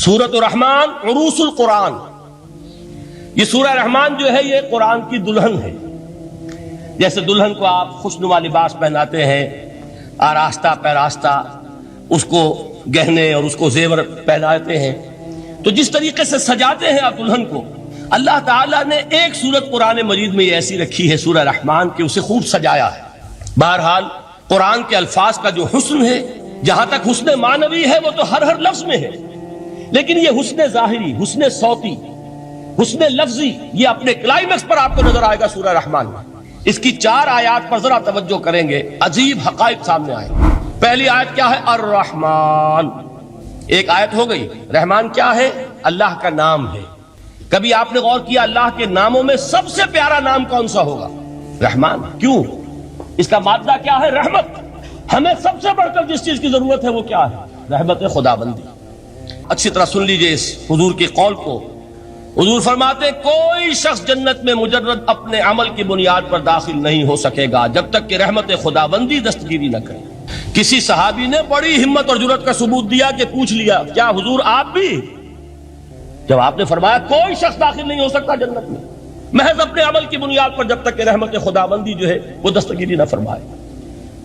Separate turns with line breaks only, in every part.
سورۃ الرحمن عروس القرآن، یہ سورہ رحمان جو ہے یہ قرآن کی دلہن ہے۔ جیسے دلہن کو آپ خوشنما لباس پہناتے ہیں، آراستہ پیراستہ اس کو گہنے اور اس کو زیور پہناتے ہیں، تو جس طریقے سے سجاتے ہیں آپ دلہن کو، اللہ تعالیٰ نے ایک سورت قرآن مجید میں یہ ایسی رکھی ہے سورہ رحمان کہ اسے خوب سجایا ہے۔ بہرحال قرآن کے الفاظ کا جو حسن ہے، جہاں تک حسن معنوی ہے وہ تو ہر لفظ میں ہے، لیکن یہ حسن ظاہری، حسن صوتی، حسن لفظی، یہ اپنے کلائمیکس پر آپ کو نظر آئے گا سورہ رحمان میں۔ اس کی 4 آیات پر ذرا توجہ کریں گے، عجیب حقائق سامنے آئے۔ پہلی آیت کیا ہے؟ الرحمن، ایک آیت ہو گئی۔ رحمان کیا ہے؟ اللہ کا نام ہے۔ کبھی آپ نے غور کیا اللہ کے ناموں میں سب سے پیارا نام کون سا ہوگا؟ رحمان۔ کیوں؟ اس کا مادہ کیا ہے؟ رحمت۔ ہمیں سب سے بڑھ کر جس چیز کی ضرورت ہے وہ کیا ہے؟ رحمت خداوندی۔ اچھی طرح سن لیجئے اس حضور کے قول کو۔ حضور فرماتے کوئی شخص جنت میں مجرد اپنے عمل کی بنیاد پر داخل نہیں ہو سکے گا جب تک کہ رحمت خداوندی دستگیری نہ کرے۔ کسی صحابی نے بڑی ہمت اور جرأت کا ثبوت دیا کہ پوچھ لیا، کیا حضور آپ بھی؟ جب آپ نے فرمایا کوئی شخص داخل نہیں ہو سکتا جنت میں محض اپنے عمل کی بنیاد پر جب تک کہ رحمت خداوندی جو ہے وہ دستگیری نہ فرمائے۔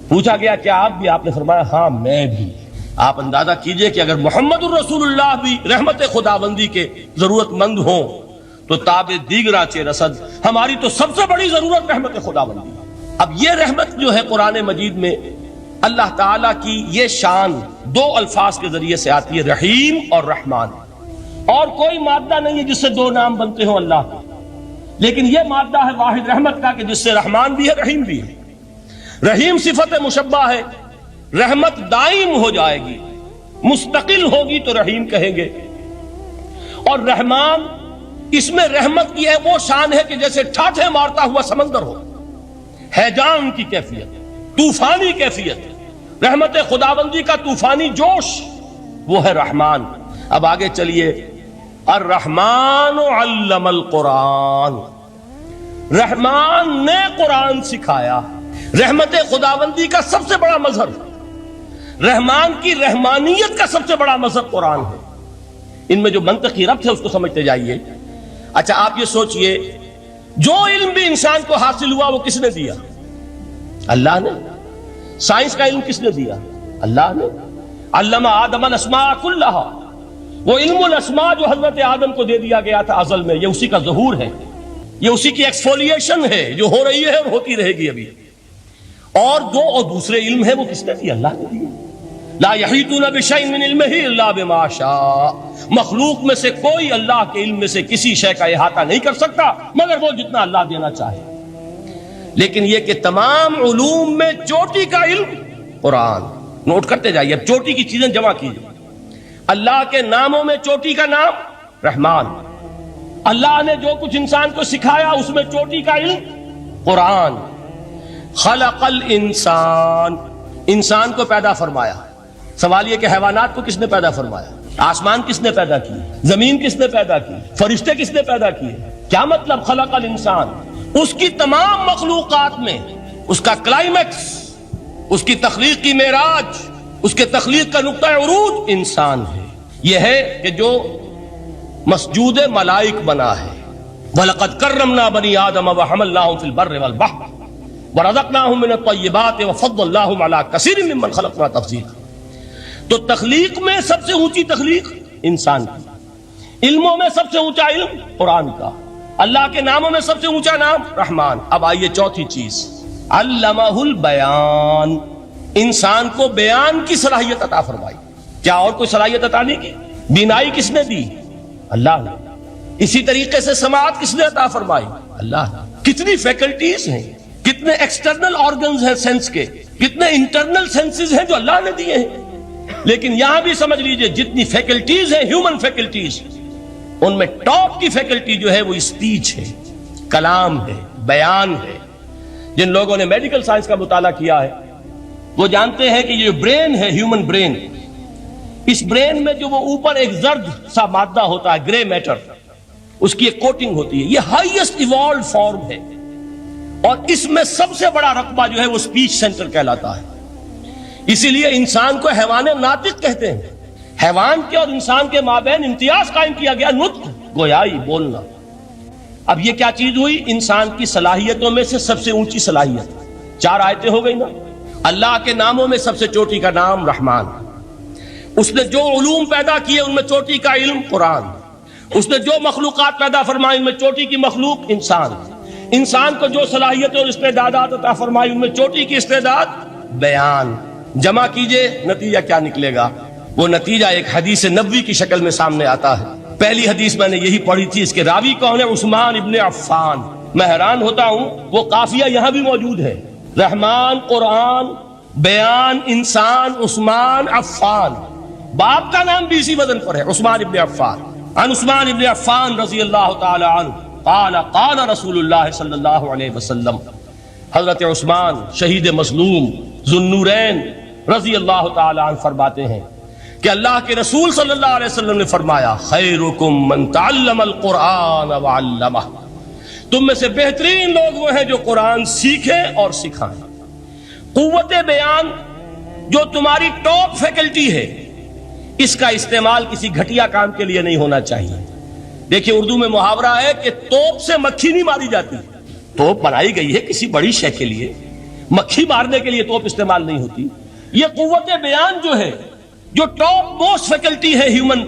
پوچھا گیا کیا آپ بھی؟ آپ نے فرمایا ہاں میں بھی۔ آپ اندازہ کیجئے کہ اگر محمد الرسول اللہ بھی رحمت خداوندی کے ضرورت مند ہوں تو تاب دیگرہ چہ رسد، ہماری تو سب سے بڑی ضرورت رحمت خداوندی۔ اب یہ رحمت جو ہے قرآن مجید میں اللہ تعالیٰ کی یہ شان 2 الفاظ کے ذریعے سے آتی ہے، رحیم اور رحمان۔ اور کوئی مادہ نہیں ہے جس سے 2 نام بنتے ہوں اللہ کے، لیکن یہ مادہ ہے واحد رحمت کا کہ جس سے رحمان بھی ہے رحیم بھی ہے۔ رحیم صفت مشبہ ہے، رحمت دائم ہو جائے گی، مستقل ہوگی تو رحیم کہیں گے۔ اور رحمان، اس میں رحمت کی ہے وہ شان ہے کہ جیسے ٹھاٹھے مارتا ہوا سمندر ہو، ہیجان کی کیفیت، طوفانی کیفیت، رحمت خداوندی کا طوفانی جوش، وہ ہے رحمان۔ اب آگے چلیے، الرحمن علم القرآن، رحمان نے قرآن سکھایا۔ رحمت خداوندی کا سب سے بڑا مظہر، رحمان کی رحمانیت کا سب سے بڑا مظہر قرآن ہے۔ ان میں جو منطقی ربط ہے اس کو سمجھتے جائیے۔ اچھا آپ یہ سوچئے، جو علم بھی انسان کو حاصل ہوا وہ کس نے دیا؟ اللہ نے۔ سائنس کا علم کس نے دیا؟ اللہ نے۔ علم آدم الاسماء کلھا، وہ علم الاسماء جو حضرت آدم کو دے دیا گیا تھا ازل میں، یہ اسی کا ظہور ہے، یہ اسی کی ایکسفولیشن ہے جو ہو رہی ہے اور ہوتی رہے گی ابھی۔ اور دوسرے علم ہے وہ کس نے دیا؟ اللہ نے دیا۔ لا یحیطون بشیء من علمہ الا بما شاء، مخلوق میں سے کوئی اللہ کے علم میں سے کسی شے کا احاطہ نہیں کر سکتا مگر وہ جتنا اللہ دینا چاہے۔ لیکن یہ کہ تمام علوم میں چوٹی کا علم قرآن۔ نوٹ کرتے جائیے، اب چوٹی کی چیزیں جمع کیجیے۔ اللہ کے ناموں میں چوٹی کا نام رحمان، اللہ نے جو کچھ انسان کو سکھایا اس میں چوٹی کا علم قرآن۔ خلق الانسان، انسان کو پیدا فرمایا۔ سوال یہ کہ حیوانات کو کس نے پیدا فرمایا؟ آسمان کس نے پیدا کی؟ زمین کس نے پیدا کی؟ فرشتے کس نے پیدا کیے؟ کیا مطلب خلق الانسان؟ اس کی تمام مخلوقات میں اس کا کلائمیکس، اس کی تخلیق کی معراج، اس کے تخلیق کا نقطہ عروج انسان ہے۔ یہ ہے کہ جو مسجود ملائک بنا ہے۔ وَلَقَدْ كَرَّمْنَا بَنِي آدَمَ وَحَمَلْنَاهُمْ فِي الْبَرِّ وَالْبَحْرِ وَرَزَقْنَاهُمْ مِنَ الطَّيِّبَاتِ وَفَضَّلْنَاهُمْ عَلَى كَثِيرٍ مِّمَّنْ خَلَقْنَا تَفْضِيلًا۔ تو تخلیق میں سب سے اونچی تخلیق انسان کی، علموں میں سب سے اونچا علم قرآن کا، اللہ کے ناموں میں سب سے اونچا نام رحمان۔ اب آئیے چوتھی چیز، علمہ البیان، انسان کو بیان کی صلاحیت عطا فرمائی۔ کیا اور کوئی صلاحیت عطا نہیں کی؟ بینائی کس نے دی؟ اللہ نے۔ اسی طریقے سے سماعت کس نے عطا فرمائی؟ اللہ نے۔ کتنی فیکلٹیز ہیں، کتنے ایکسٹرنل آرگنز ہیں سینس کے، کتنے انٹرنل سینسز ہیں جو اللہ نے دیے ہیں۔ لیکن یہاں بھی سمجھ لیجئے جتنی فیکلٹیز ہیں ہیومن فیکلٹیز، ان میں ٹاپ کی فیکلٹی جو ہے وہ اسپیچ ہے، کلام ہے، بیان ہے۔ جن لوگوں نے میڈیکل سائنس کا مطالعہ کیا ہے وہ جانتے ہیں کہ یہ برین ہے، ہیومن برین، اس برین میں جو وہ اوپر ایک زرد سا مادہ ہوتا ہے، گرے میٹر، اس کی ایک کوٹنگ ہوتی ہے، یہ ہائیسٹ ایوالوڈ فارم ہے، اور اس میں سب سے بڑا رقبہ جو ہے وہ اسپیچ سینٹر کہلاتا ہے۔ اسی لیے انسان کو حیوان ناطق کہتے ہیں۔ حیوان کے اور انسان کے مابین امتیاز قائم کیا گیا، نطق، گویائی، بولنا۔ اب یہ کیا چیز ہوئی؟ انسان کی صلاحیتوں میں سے سب سے اونچی صلاحیت۔ 4 آیتیں ہو گئی نا۔ اللہ کے ناموں میں سب سے چوٹی کا نام رحمان۔ اس نے جو علوم پیدا کیے ان میں چوٹی کا علم قرآن۔ اس نے جو مخلوقات پیدا فرمائی ان میں چوٹی کی مخلوق انسان۔ انسان کو جو صلاحیتیں اور استعدادات عطا فرمائی ان میں چوٹی کی استعداد بیان۔ جمع کیجئے، نتیجہ کیا نکلے گا؟ وہ نتیجہ ایک حدیث نبوی کی شکل میں سامنے آتا ہے۔ پہلی حدیث میں نے یہی پڑھی تھی، اس کے راوی کون ہے؟ عثمان ابن عفان۔ میں حیران ہوتا ہوں، وہ قافیہ یہاں بھی موجود ہے، رحمان قرآن، بیان انسان، عثمان عفان، باپ کا نام بھی اسی وزن پر ہے، عثمان ابن عفان۔ عن عثمان ابن عفان رضی اللہ تعالی عنہ قال قال رسول اللہ صلی اللہ علیہ وسلم، حضرت عثمان شہید مظلوم ذو النورین رضی اللہ تعالی عنہ فرماتے ہیں کہ اللہ کے رسول صلی اللہ علیہ وسلم نے فرمایا، خیرکم من تعلم القرآن وعلمہ، تم میں سے بہترین لوگ وہ ہیں جو قرآن سیکھیں اور سکھائیں۔ قوت بیان جو تمہاری ٹاپ فیکلٹی ہے، اس کا استعمال کسی گھٹیا کام کے لیے نہیں ہونا چاہیے۔ دیکھیے اردو میں محاورہ ہے کہ توپ سے مکھی نہیں ماری جاتی۔ توپ بنائی گئی ہے کسی بڑی شے کے لیے، مکھی مارنے کے لیے توپ استعمال نہیں ہوتی۔ یہ قوت بیان جو ہے، جو ٹاپ موسٹ فیکلٹی ہے ہیومن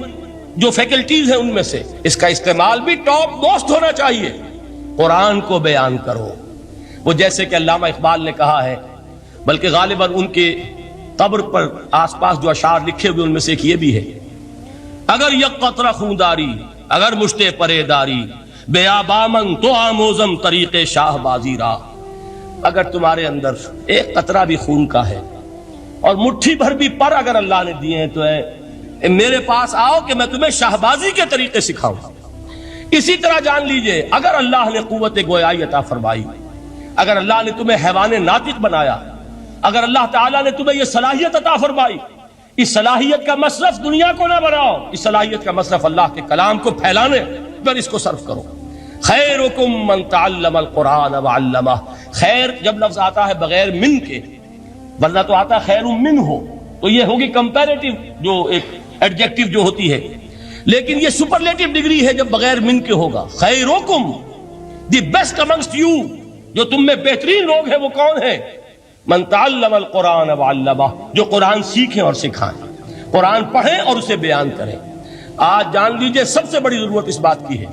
جو فیکلٹیز ہیں ان میں سے، اس کا استعمال بھی ٹاپ موسٹ ہونا چاہیے۔ قرآن کو بیان کرو۔ وہ جیسے کہ علامہ اقبال نے کہا ہے، بلکہ غالباً ان کے قبر پر آس پاس جو اشعار لکھے ہوئے ان میں سے ایک یہ بھی ہے، اگر یک قطرہ خونداری، اگر مشتے پرے داری، بیابامن تو آموزم طریق شاہ بازی را۔ اگر تمہارے اندر ایک قطرہ بھی خون کا ہے اور مٹھی بھر بھی پر اگر اللہ نے دیے ہیں تو میرے پاس آؤ کہ میں تمہیں شاہبازی کے طریقے سکھاؤں۔ اسی طرح جان لیجئے، اگر اللہ نے قوت گویائی عطا فرمائی، اگر اللہ نے تمہیں حیوان ناطق بنایا، اگر اللہ تعالیٰ نے تمہیں یہ صلاحیت عطا فرمائی، اس صلاحیت کا مصرف دنیا کو نہ بناؤ، اس صلاحیت کا مصرف اللہ کے کلام کو پھیلانے پر اس کو صرف کرو۔ خیرکم من تعلم القرآن وعلمہ۔ خیر جب لفظ آتا ہے بغیر من کے، ورنہ تو آتا خیر من ہو، تو یہ ہوگی کمپیریٹیو جو ایک ایڈجیکٹیو جو ہوتی ہے، لیکن یہ سپرلیٹیو ڈگری ہے جب بغیر من کے ہوگا۔ خیرکم، دی بیسٹ امنگسٹ یو، جو تم میں بہترین لوگ ہیں وہ کون ہیں؟ من تعلم القرآن وعلمہ، جو قرآن سیکھیں اور سکھائیں، قرآن پڑھیں اور اسے بیان کریں۔ آج جان لیجئے سب سے بڑی ضرورت اس بات کی ہے